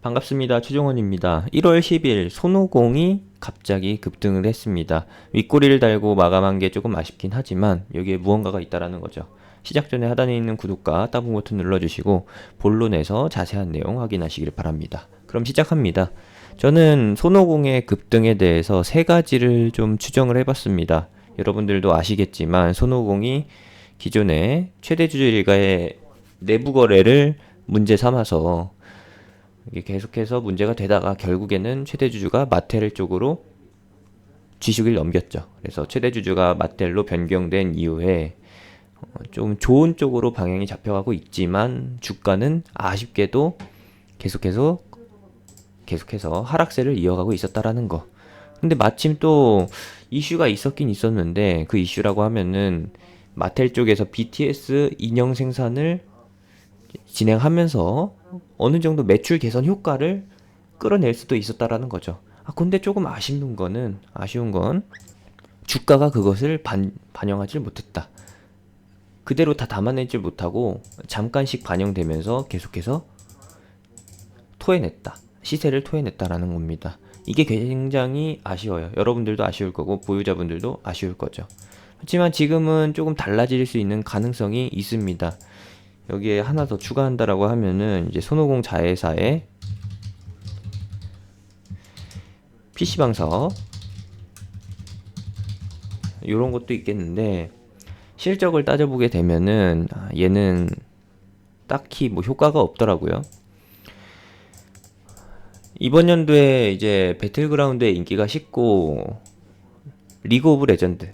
반갑습니다. 최종원입니다. 1월 10일 손오공이 갑자기 급등을 했습니다. 윗꼬리를 달고 마감한 게 조금 아쉽긴 하지만 여기에 무언가가 있다라는 거죠. 시작 전에 하단에 있는 구독과 따봉 버튼 눌러주시고 본론에서 자세한 내용 확인하시길 바랍니다. 그럼 시작합니다. 저는 손오공의 급등에 대해서 세 가지를 좀 추정을 해봤습니다. 여러분들도 아시겠지만 손오공이 기존에 최대주주 일가의 내부 거래를 문제 삼아서 이게 계속해서 문제가 되다가 결국에는 최대주주가 마텔 쪽으로 쥐슈기를 넘겼죠. 그래서 최대주주가 마텔로 변경된 이후에 좀 좋은 쪽으로 방향이 잡혀가고 있지만 주가는 아쉽게도 계속해서 하락세를 이어가고 있었다라는 거. 근데 마침 또 이슈가 있었긴 있었는데 그 이슈라고 하면은 마텔 쪽에서 BTS 인형 생산을 진행하면서 어느 정도 매출 개선 효과를 끌어낼 수도 있었다라는 거죠. 근데 조금 아쉬운 건 주가가 그것을 반영하지 못했다. 그대로 다 담아내지 못하고 잠깐씩 반영되면서 계속해서 토해냈다. 시세를 토해냈다라는 겁니다. 이게 굉장히 아쉬워요. 여러분들도 아쉬울 거고 보유자분들도 아쉬울 거죠. 하지만 지금은 조금 달라질 수 있는 가능성이 있습니다. 여기에 하나 더 추가한다라고 하면은 이제 손오공 자회사의 PC방 사업 이런 것도 있겠는데 실적을 따져보게 되면은 얘는 딱히 뭐 효과가 없더라고요. 이번 연도에 이제 배틀그라운드의 인기가 식고 리그 오브 레전드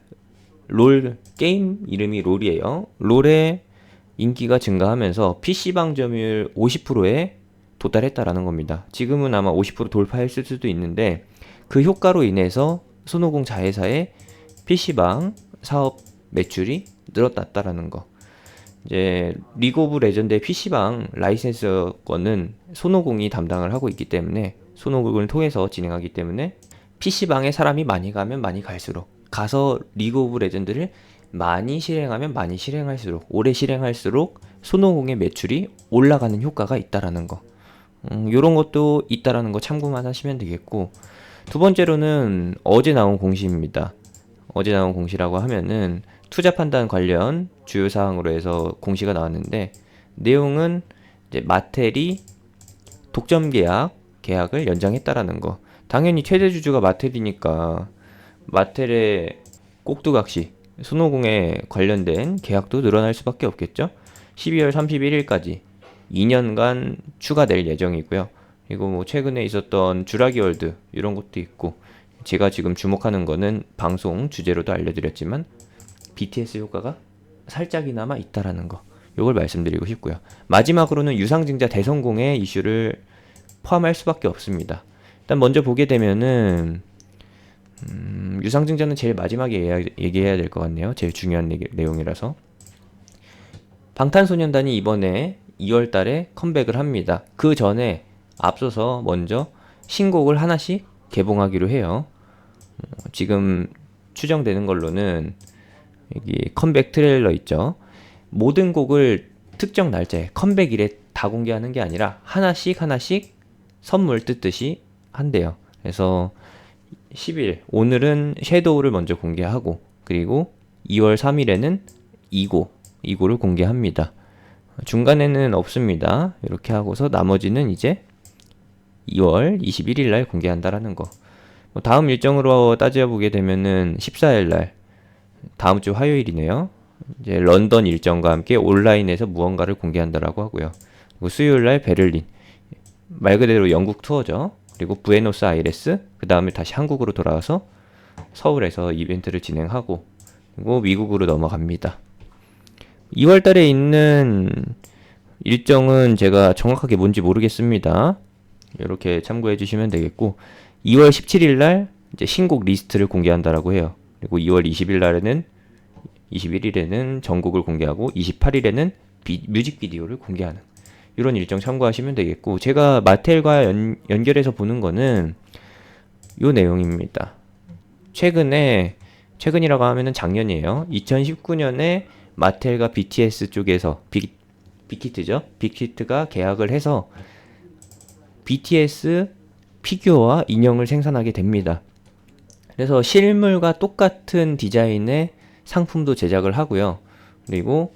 롤 게임 이름이 롤이에요. 롤의 인기가 증가하면서 PC방 점유율 50%에 도달했다라는 겁니다. 지금은 아마 50% 돌파했을 수도 있는데 그 효과로 인해서 손오공 자회사의 PC방 사업 매출이 늘어났다라는 거. 이제 리그 오브 레전드의 PC방 라이센스권은 손오공이 담당을 하고 있기 때문에 손오공을 통해서 진행하기 때문에 PC방에 사람이 많이 가면 많이 갈수록 가서 리그 오브 레전드를 많이 실행하면 많이 실행할수록 오래 실행할수록 손오공의 매출이 올라가는 효과가 있다라는 거. 요런 것도 있다라는 거 참고만 하시면 되겠고, 두 번째로는 어제 나온 공시입니다. 어제 나온 공시라고 하면은 투자 판단 관련 주요 사항으로 해서 공시가 나왔는데 내용은 이제 마텔이 독점 계약을 연장했다라는 거. 당연히 최대 주주가 마텔이니까 마텔의 꼭두각시 손오공에 관련된 계약도 늘어날 수밖에 없겠죠. 12월 31일까지 2년간 추가될 예정이고요. 그리고 뭐 최근에 있었던 주라기 월드 이런 것도 있고, 제가 지금 주목하는 거는 방송 주제로도 알려드렸지만 BTS 효과가 살짝이나마 있다라는 거, 이걸 말씀드리고 싶고요. 마지막으로는 유상증자 대성공의 이슈를 포함할 수밖에 없습니다. 일단 먼저 보게 되면은 유상증자는 제일 마지막에 얘기해야 될 것 같네요. 제일 중요한 내용이라서. 방탄소년단이 이번에 2월 달에 컴백을 합니다. 그 전에 앞서서 먼저 신곡을 하나씩 개봉하기로 해요. 지금 추정되는 걸로는 여기 컴백 트레일러 있죠. 모든 곡을 특정 날짜에 컴백일에 다 공개하는 게 아니라 하나씩 선물 뜯듯이 한대요. 그래서 10일, 오늘은 섀도우를 먼저 공개하고, 그리고 2월 3일에는 이고를 공개합니다. 중간에는 없습니다. 이렇게 하고서 나머지는 이제 2월 21일 날 공개한다라는 거. 다음 일정으로 따져보게 되면은 14일 날, 다음 주 화요일이네요. 이제 런던 일정과 함께 온라인에서 무언가를 공개한다라고 하고요. 그리고 수요일 날 베를린, 말 그대로 영국 투어죠. 그리고 부에노스아이레스, 그 다음에 다시 한국으로 돌아와서 서울에서 이벤트를 진행하고, 그리고 미국으로 넘어갑니다. 2월 달에 있는 일정은 제가 정확하게 뭔지 모르겠습니다. 이렇게 참고해 주시면 되겠고, 2월 17일 날 이제 신곡 리스트를 공개한다라고 해요. 그리고 2월 21일에는 전곡을 공개하고 28일에는 뮤직비디오를 공개하는 이런 일정 참고하시면 되겠고, 제가 마텔과 연결해서 보는 거는 요 내용입니다. 최근이라고 하면은 작년이에요. 2019년에 마텔과 BTS 쪽에서 빅히트죠. 빅히트가 계약을 해서 BTS 피규어와 인형을 생산하게 됩니다. 그래서 실물과 똑같은 디자인의 상품도 제작을 하고요. 그리고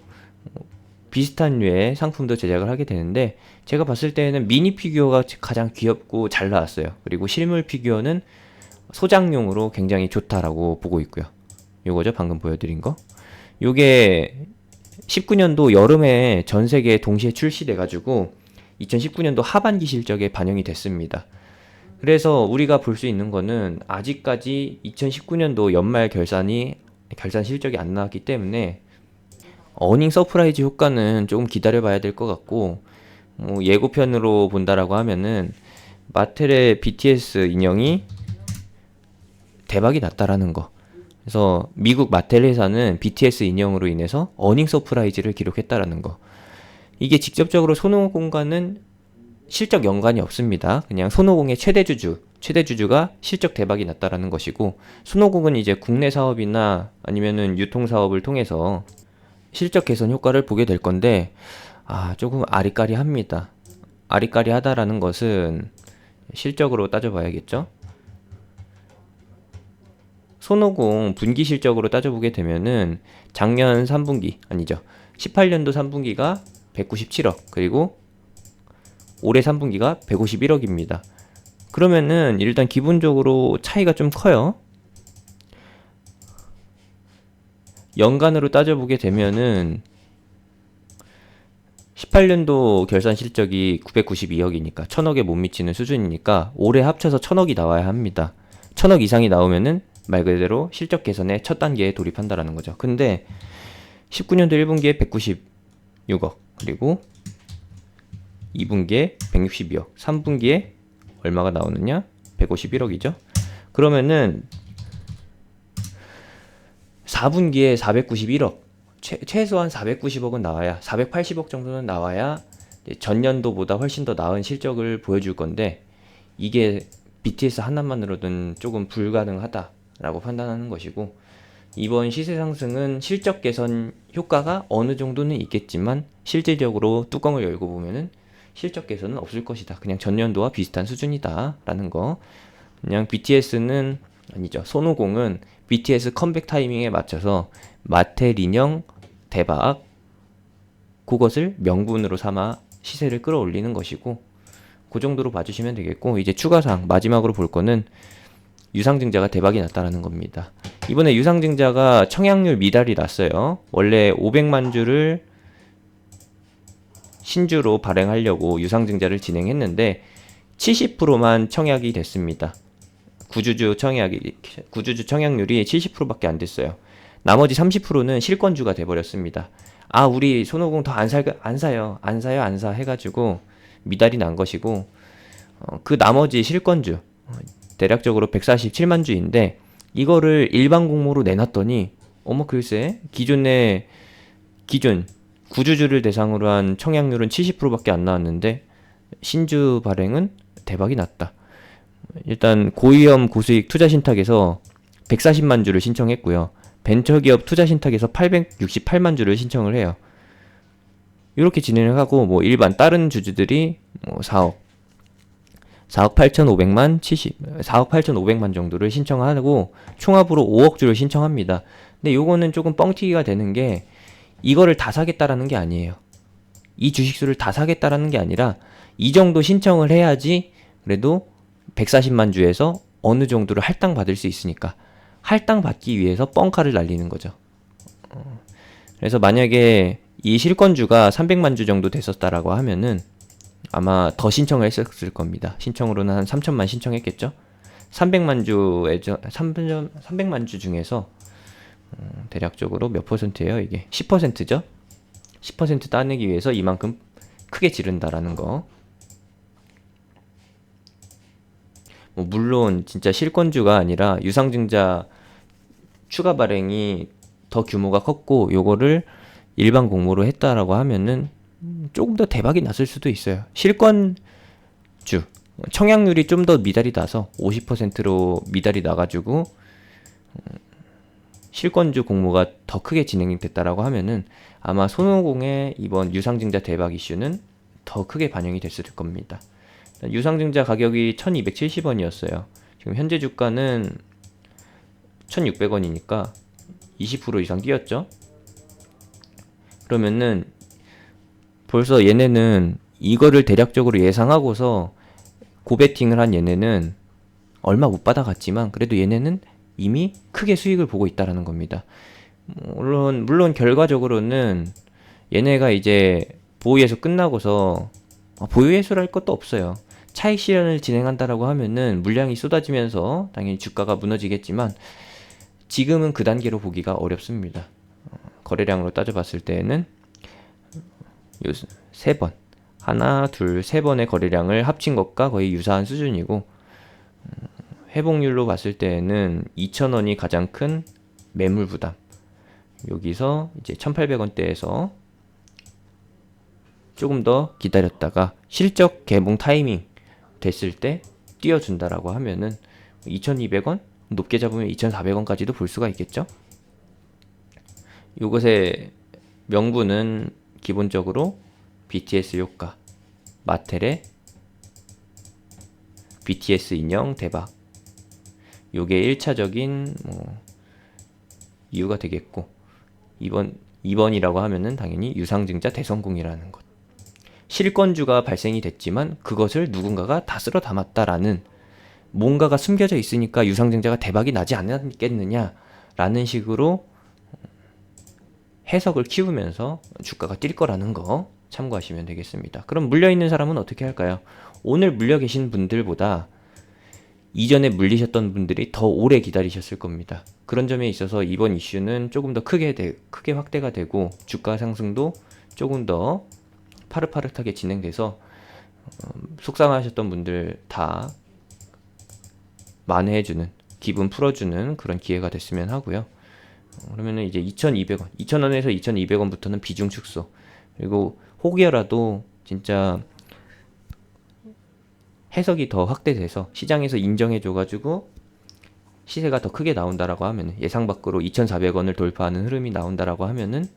비슷한 류의 상품도 제작을 하게 되는데, 제가 봤을 때는 미니 피규어가 가장 귀엽고 잘 나왔어요. 그리고 실물 피규어는 소장용으로 굉장히 좋다라고 보고 있고요. 요거죠, 방금 보여드린 거. 요게 19년도 여름에 전 세계에 동시에 출시돼가지고 2019년도 하반기 실적에 반영이 됐습니다. 그래서 우리가 볼 수 있는 거는 아직까지 2019년도 연말 결산 실적이 안 나왔기 때문에 어닝 서프라이즈 효과는 조금 기다려봐야 될 것 같고, 예고편으로 본다라고 하면은 마텔의 BTS 인형이 대박이 났다라는 거. 그래서 미국 마텔 회사는 BTS 인형으로 인해서 어닝 서프라이즈를 기록했다라는 거. 이게 직접적으로 손오공과는 실적 연관이 없습니다. 그냥 손오공의 최대주주가 실적 대박이 났다라는 것이고, 손오공은 이제 국내 사업이나 아니면은 유통 사업을 통해서 실적 개선 효과를 보게 될 건데, 조금 아리까리합니다. 아리까리하다라는 것은 실적으로 따져봐야겠죠. 손오공 분기 실적으로 따져보게 되면은 작년 3분기, 아니죠, 18년도 3분기가 197억, 그리고 올해 3분기가 151억입니다. 그러면은 일단 기본적으로 차이가 좀 커요. 연간으로 따져보게 되면은 18년도 결산 실적이 992억이니까 1000억에 못 미치는 수준이니까 올해 합쳐서 1000억이 나와야 합니다. 1000억 이상이 나오면은 말 그대로 실적 개선의 첫 단계에 돌입한다라는 거죠. 근데 19년도 1분기에 196억, 그리고 2분기에 162억, 3분기에 얼마가 나오느냐? 151억이죠. 그러면은 4분기에 491억, 최소한 490억은 나와야, 480억 정도는 나와야 전년도보다 훨씬 더 나은 실적을 보여줄 건데, 이게 BTS 하나만으로는 조금 불가능하다라고 판단하는 것이고, 이번 시세 상승은 실적 개선 효과가 어느 정도는 있겠지만 실질적으로 뚜껑을 열고 보면은 실적 개선은 없을 것이다. 그냥 전년도와 비슷한 수준이다라는 거. 그냥 BTS는 아니죠. 손오공은 BTS 컴백 타이밍에 맞춰서 마텔 인형 대박, 그것을 명분으로 삼아 시세를 끌어올리는 것이고, 그 정도로 봐주시면 되겠고, 이제 추가사항 마지막으로 볼 거는 유상증자가 대박이 났다라는 겁니다. 이번에 유상증자가 청약률 미달이 났어요. 원래 500만 주를 신주로 발행하려고 유상증자를 진행했는데 70%만 청약이 됐습니다. 구주주 청약률이 70%밖에 안 됐어요. 나머지 30%는 실권주가 돼버렸습니다. 우리 손오공 더 안 사요 해가지고 미달이 난 것이고, 그 나머지 실권주 대략적으로 147만 주인데 이거를 일반 공모로 내놨더니 글쎄 기존 구주주를 대상으로 한 청약률은 70%밖에 안 나왔는데 신주 발행은 대박이 났다. 일단 고위험 고수익 투자신탁에서 140만 주를 신청했고요. 벤처기업 투자신탁에서 868만 주를 신청을 해요. 이렇게 진행을 하고 일반 다른 주주들이 4억 8,500만 정도를 신청하고 총합으로 5억 주를 신청합니다. 근데 요거는 조금 뻥튀기가 되는 게, 이거를 다 사겠다라는 게 아니에요. 이 주식수를 다 사겠다라는 게 아니라 이 정도 신청을 해야지 그래도 140만 주에서 어느 정도를 할당 받을 수 있으니까, 할당 받기 위해서 뻥카를 날리는 거죠. 그래서 만약에 이 실권주가 300만 주 정도 됐었다라고 하면은 아마 더 신청을 했었을 겁니다. 신청으로는 한 3천만 신청했겠죠. 300만 주 중에서 대략적으로 몇 퍼센트예요? 이게 10%죠. 10% 따내기 위해서 이만큼 크게 지른다라는 거. 물론 진짜 실권주가 아니라 유상증자 추가 발행이 더 규모가 컸고 요거를 일반 공모로 했다라고 하면은 조금 더 대박이 났을 수도 있어요. 실권주 청약률이 좀 더 미달이 나서 50%로 미달이 나가지고 실권주 공모가 더 크게 진행이 됐다라고 하면은 아마 손오공의 이번 유상증자 대박 이슈는 더 크게 반영이 됐을 겁니다. 유상증자 가격이 1270원이었어요. 지금 현재 주가는 1600원이니까 20% 이상 뛰었죠. 그러면은 벌써 얘네는 이거를 대략적으로 예상하고서 고베팅을 한 얘네는 얼마 못 받아갔지만 그래도 얘네는 이미 크게 수익을 보고 있다라는 겁니다. 물론 결과적으로는 얘네가 이제 보유예수 끝나고서 보유예수를 할 것도 없어요. 차익 실현을 진행한다라고 하면은 물량이 쏟아지면서 당연히 주가가 무너지겠지만 지금은 그 단계로 보기가 어렵습니다. 거래량으로 따져봤을 때는 요 세 번, 하나, 둘, 세 번의 거래량을 합친 것과 거의 유사한 수준이고 회복률로 봤을 때는 2,000원이 가장 큰 매물 부담. 여기서 이제 1,800원대에서 조금 더 기다렸다가 실적 개봉 타이밍 됐을 때 띄워준다라고 하면은 2,200원? 높게 잡으면 2,400원까지도 볼 수가 있겠죠? 이것의 명분은 기본적으로 BTS 효과, 마텔의 BTS 인형 대박. 요게 1차적인 이유가 되겠고 2번이라고 하면은 당연히 유상증자 대성공이라는 것. 실권주가 발생이 됐지만 그것을 누군가가 다 쓸어 담았다라는 뭔가가 숨겨져 있으니까 유상증자가 대박이 나지 않았겠느냐라는 식으로 해석을 키우면서 주가가 뛸 거라는 거 참고하시면 되겠습니다. 그럼 물려있는 사람은 어떻게 할까요? 오늘 물려 계신 분들보다 이전에 물리셨던 분들이 더 오래 기다리셨을 겁니다. 그런 점에 있어서 이번 이슈는 조금 더 크게 확대가 되고 주가 상승도 조금 더 파릇파릇하게 진행돼서 속상하셨던 분들 다 만회해주는, 기분 풀어주는 그런 기회가 됐으면 하고요. 그러면은 이제 2,200원, 2,000원에서 2,200원부터는 비중 축소. 그리고 혹여라도 진짜 해석이 더 확대돼서 시장에서 인정해줘가지고 시세가 더 크게 나온다라고 하면은 예상 밖으로 2,400원을 돌파하는 흐름이 나온다라고 하면은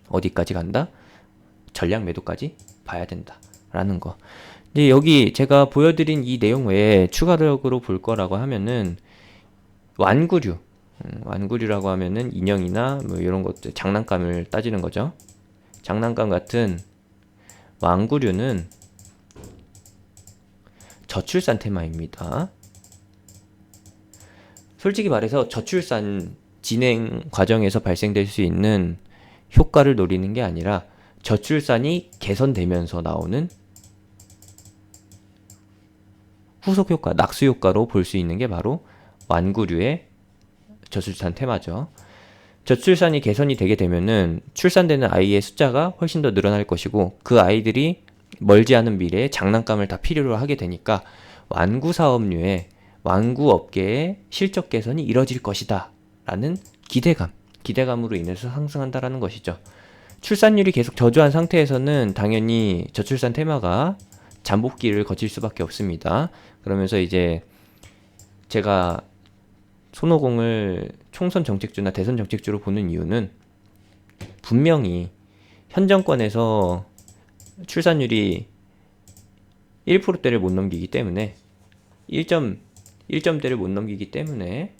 어디까지 간다? 전략 매도까지 봐야 된다라는 거. 근데 여기 제가 보여드린 이 내용 외에 추가적으로 볼 거라고 하면은 완구류. 완구류라고 하면은 인형이나 뭐 이런 것들 장난감을 따지는 거죠. 장난감 같은 완구류는 저출산 테마입니다. 솔직히 말해서 저출산 진행 과정에서 발생될 수 있는 효과를 노리는 게 아니라 저출산이 개선되면서 나오는 후속 효과, 낙수 효과로 볼 수 있는 게 바로 완구류의 저출산 테마죠. 저출산이 개선이 되게 되면은 출산되는 아이의 숫자가 훨씬 더 늘어날 것이고 그 아이들이 멀지 않은 미래에 장난감을 다 필요로 하게 되니까 완구 사업류의 완구 업계의 실적 개선이 이뤄질 것이다 라는 기대감으로 인해서 상승한다라는 것이죠. 출산율이 계속 저조한 상태에서는 당연히 저출산 테마가 잠복기를 거칠 수밖에 없습니다. 그러면서 이제 제가 손오공을 총선 정책주나 대선 정책주로 보는 이유는 분명히 현 정권에서 출산율이 1%대를 못 넘기기 때문에 1점대를 못 넘기기 때문에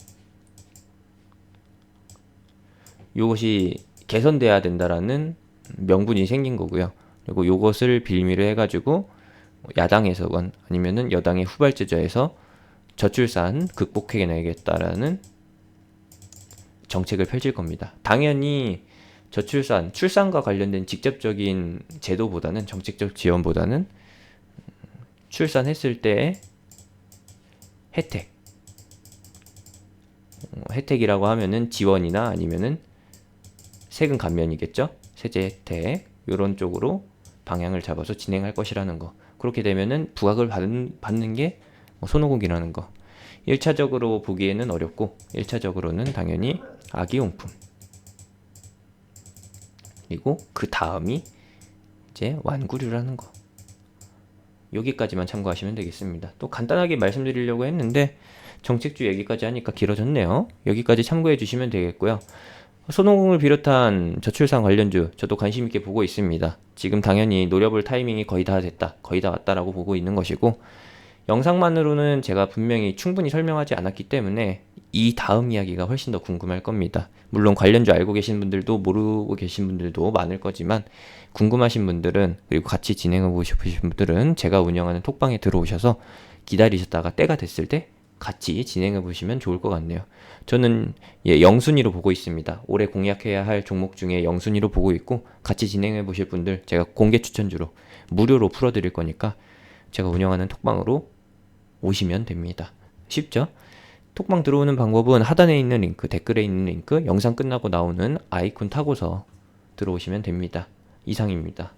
이것이 개선돼야 된다라는 명분이 생긴 거고요. 그리고 이것을 빌미로 해가지고 야당에서건 아니면은 여당의 후발주자에서 저출산 극복해내겠다라는 정책을 펼칠 겁니다. 당연히 출산과 관련된 직접적인 제도보다는 정책적 지원보다는 출산했을 때 혜택이라고 하면은 지원이나 아니면은 세금 감면이겠죠? 세제 혜택 이런 쪽으로 방향을 잡아서 진행할 것이라는 거. 그렇게 되면은 부각을 받는 게 손오공이라는 거. 1차적으로 보기에는 어렵고 1차적으로는 당연히 아기용품. 그리고 그 다음이 이제 완구류라는 거. 여기까지만 참고하시면 되겠습니다. 또 간단하게 말씀드리려고 했는데 정책주 얘기까지 하니까 길어졌네요. 여기까지 참고해 주시면 되겠고요. 손오공을 비롯한 저출산 관련주 저도 관심 있게 보고 있습니다. 지금 당연히 노려볼 타이밍이 거의 다 됐다, 거의 다 왔다라고 보고 있는 것이고, 영상만으로는 제가 분명히 충분히 설명하지 않았기 때문에 이 다음 이야기가 훨씬 더 궁금할 겁니다. 물론 관련주 알고 계신 분들도 모르고 계신 분들도 많을 거지만, 궁금하신 분들은, 그리고 같이 진행하고 싶으신 분들은 제가 운영하는 톡방에 들어오셔서 기다리셨다가 때가 됐을 때 같이 진행해 보시면 좋을 것 같네요. 저는 영순위로 보고 있습니다. 올해 공략해야 할 종목 중에 영순위로 보고 있고, 같이 진행해 보실 분들 제가 공개 추천주로 무료로 풀어드릴 거니까 제가 운영하는 톡방으로 오시면 됩니다. 쉽죠? 톡방 들어오는 방법은 하단에 있는 링크, 댓글에 있는 링크, 영상 끝나고 나오는 아이콘 타고서 들어오시면 됩니다. 이상입니다.